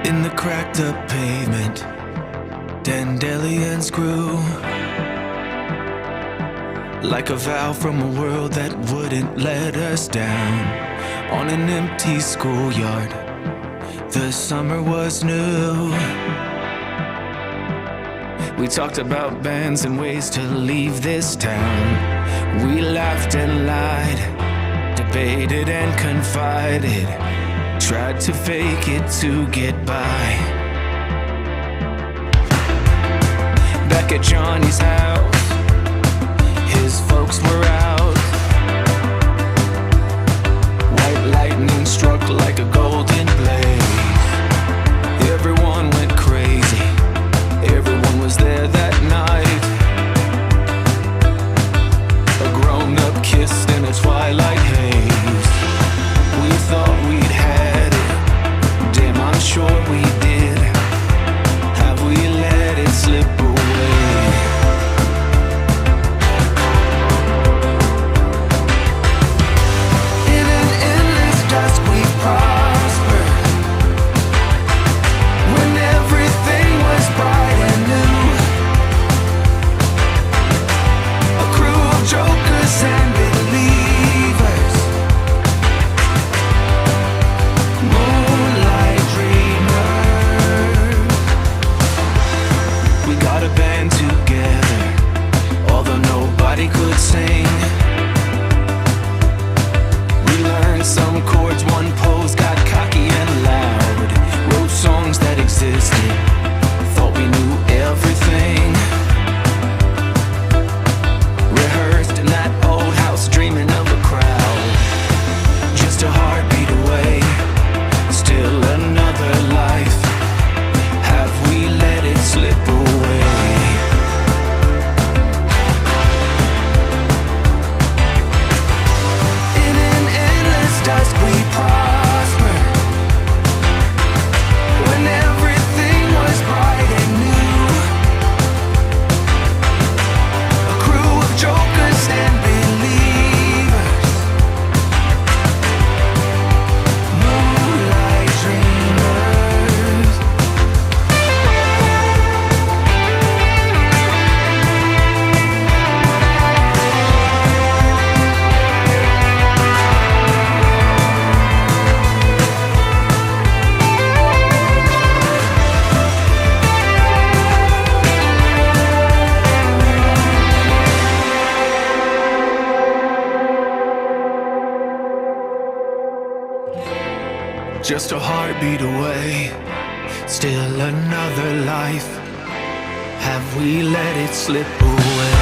In the cracked up pavement, dandelions grew like a vow from a world that wouldn't let us down. On an empty schoolyard, the summer was new. We talked about bands and ways to leave this town. We laughed and lied, debated and confided, tried to fake it to get by. Back at Johnny's house, his folks were out. White lightning struck like a golden blaze. Everyone went crazy, everyone was there that night. A grown-up kissed in a twilight haze. We thought we'd had it, damn, I'm sure we did. Have we let it slip away? In an endless dusk we prospered, when everything was bright and new. A crew of jokers and believers, moonlight dreamers. We got a band together, although nobody could sing. We learned some chords, one pose, got cocky and loud. Wrote songs that existed, thought we knew everything. Rehearsed in that old house, dreaming of a crowd. Just a heartbeat away, still another life. Have we let it slip away? In an endless dusk we prospered, when everything was bright and new. A crew of jokers and believers, moonlight dreamers. Just a heartbeat away, still another life. Have we let it slip away?